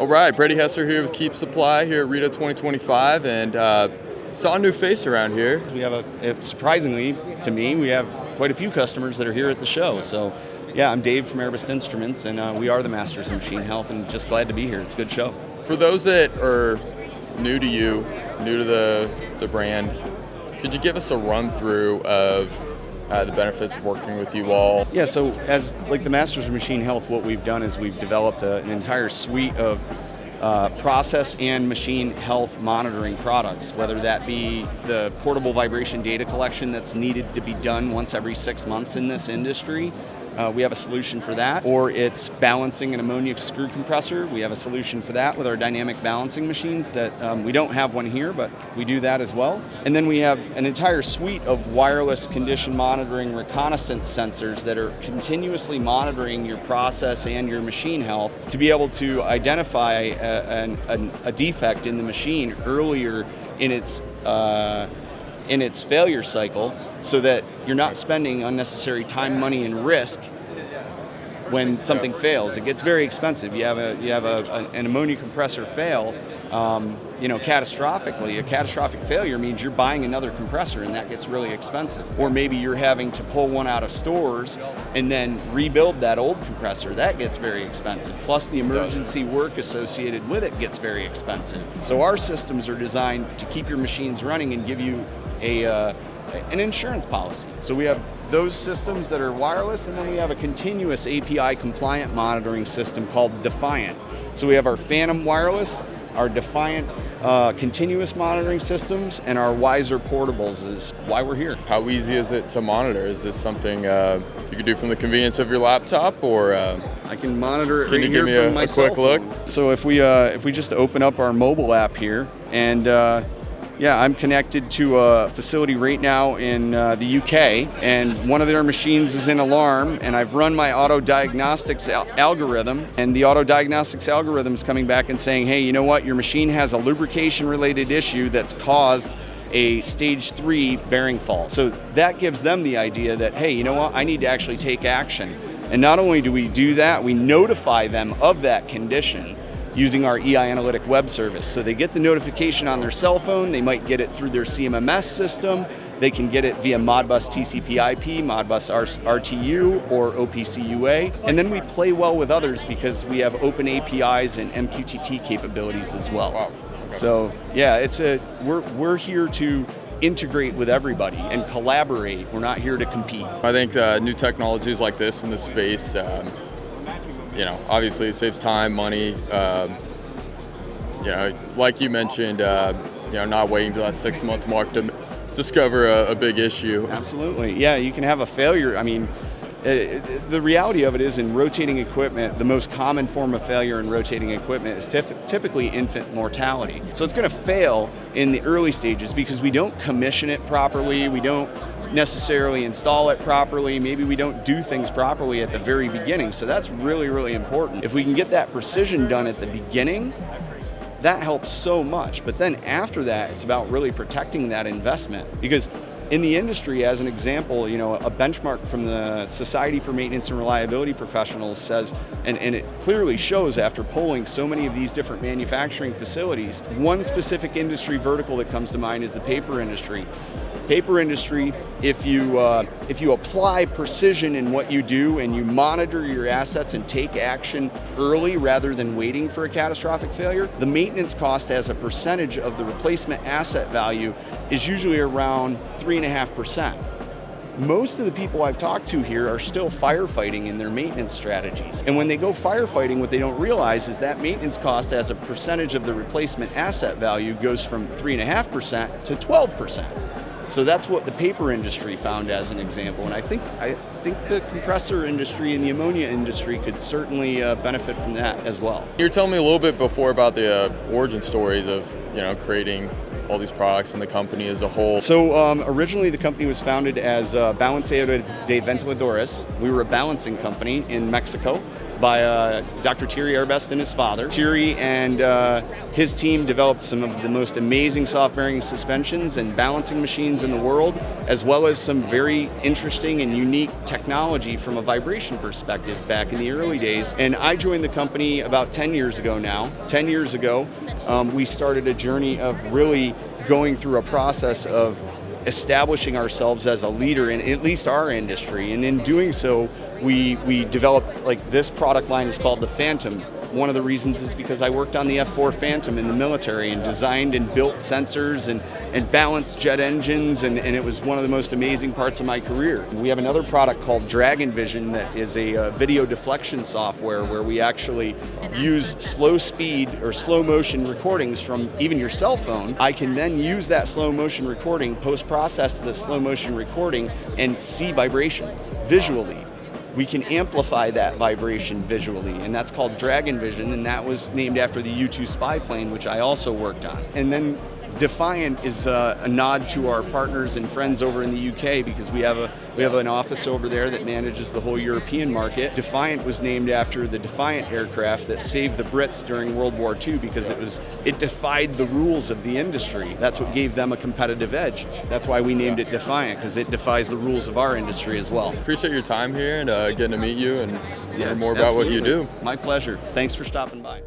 All right, Brady Hester here with Keep Supply here at RITA 2025, and saw a new face around here. We have surprisingly to me, we have quite a few customers that are here at the show. So, yeah, I'm Dave from Erbessd Instruments, and we are the masters of machine health, and just glad to be here. It's a good show. For those that are new to you, new to the brand, could you give us a run through of the benefits of working with you all? Yeah, so as like the masters of machine health, what we've done is we've developed an entire suite of process and machine health monitoring products, whether that be the portable vibration data collection that's needed to be done once every 6 months in this industry. We have a solution for that, or it's balancing an ammonia screw compressor. We have a solution for that with our dynamic balancing machines that we don't have one here, but we do that as well. And then we have an entire suite of wireless condition monitoring reconnaissance sensors that are continuously monitoring your process and your machine health to be able to identify a defect in the machine earlier in its failure cycle, so that you're not spending unnecessary time, money, and risk when something fails. It gets very expensive. You have an ammonia compressor fail, catastrophically. A catastrophic failure means you're buying another compressor, and that gets really expensive. Or maybe you're having to pull one out of stores and then rebuild that old compressor. That gets very expensive. Plus the emergency work associated with it gets very expensive. So our systems are designed to keep your machines running and give you an insurance policy. So we have those systems that are wireless, and then we have a continuous API compliant monitoring system called Defiant. So we have our Phantom wireless, our Defiant continuous monitoring systems, and our Wiser portables is why we're here. How easy is it to monitor? Is this something you could do from the convenience of your laptop, or I can monitor it can right you give here me from my a quick cell phone. look? So if we just open up our mobile app here, and I'm connected to a facility right now in the UK, and one of their machines is in alarm, and I've run my auto diagnostics algorithm, and the auto diagnostics algorithm is coming back and saying, hey, you know what, your machine has a lubrication related issue that's caused a stage 3 bearing fault. So that gives them the idea that, hey, you know what, I need to actually take action. And not only do we do that, we notify them of that condition using our EI Analytic web service. So they get the notification on their cell phone, they might get it through their CMMS system, they can get it via Modbus TCP/IP, Modbus RTU, or OPC UA. And then we play well with others because we have open APIs and MQTT capabilities as well. Wow. Okay. So yeah, we're here to integrate with everybody and collaborate. We're not here to compete. I think new technologies like this in this space, obviously it saves time, money. Like you mentioned, not waiting till that 6-month mark to discover a big issue. Absolutely, yeah. You can have a failure. I mean, the reality of it is, in rotating equipment, the most common form of failure in rotating equipment is typically infant mortality. So it's going to fail in the early stages because we don't commission it properly. We don't necessarily install it properly. Maybe we don't do things properly at the very beginning. So that's really, really important. If we can get that precision done at the beginning, that helps so much. But then after that, it's about really protecting that investment. Because in the industry, as an example, a benchmark from the Society for Maintenance and Reliability Professionals says, and it clearly shows after polling so many of these different manufacturing facilities, one specific industry vertical that comes to mind is the paper industry. Paper industry, if you apply precision in what you do and you monitor your assets and take action early rather than waiting for a catastrophic failure, the maintenance cost as a percentage of the replacement asset value is usually around 3.5%. Most of the people I've talked to here are still firefighting in their maintenance strategies. And when they go firefighting, what they don't realize is that maintenance cost as a percentage of the replacement asset value goes from 3.5% to 12%. So that's what the paper industry found as an example, and I think the compressor industry and the ammonia industry could certainly benefit from that as well. You were telling me a little bit before about the origin stories of creating all these products and the company as a whole. So originally the company was founded as Balanceo de Ventiladores. We were a balancing company in Mexico. by Dr. Thierry Erbessd and his father. Thierry and his team developed some of the most amazing soft bearing suspensions and balancing machines in the world, as well as some very interesting and unique technology from a vibration perspective back in the early days. And I joined the company about 10 years ago now. 10 years ago, we started a journey of really going through a process of establishing ourselves as a leader in at least our industry. And in doing so, we developed, like, this product line is called the Phantom. One of the reasons is because I worked on the F-4 Phantom in the military and designed and built sensors and balanced jet engines, and it was one of the most amazing parts of my career. We have another product called DragonVision that is a video deflection software where we actually use slow speed or slow motion recordings from even your cell phone. I can then use that slow motion recording, post-process the slow motion recording, and see vibration visually. We can amplify that vibration visually, and that's called DragonVision, and that was named after the U-2 spy plane, which I also worked on. And then Defiant is a nod to our partners and friends over in the UK, because we have an office over there that manages the whole European market. Defiant was named after the Defiant aircraft that saved the Brits during World War II, because it defied the rules of the industry. That's what gave them a competitive edge. That's why we named it Defiant, because it defies the rules of our industry as well. Appreciate your time here and getting to meet you and learn more about what you do. My pleasure. Thanks for stopping by.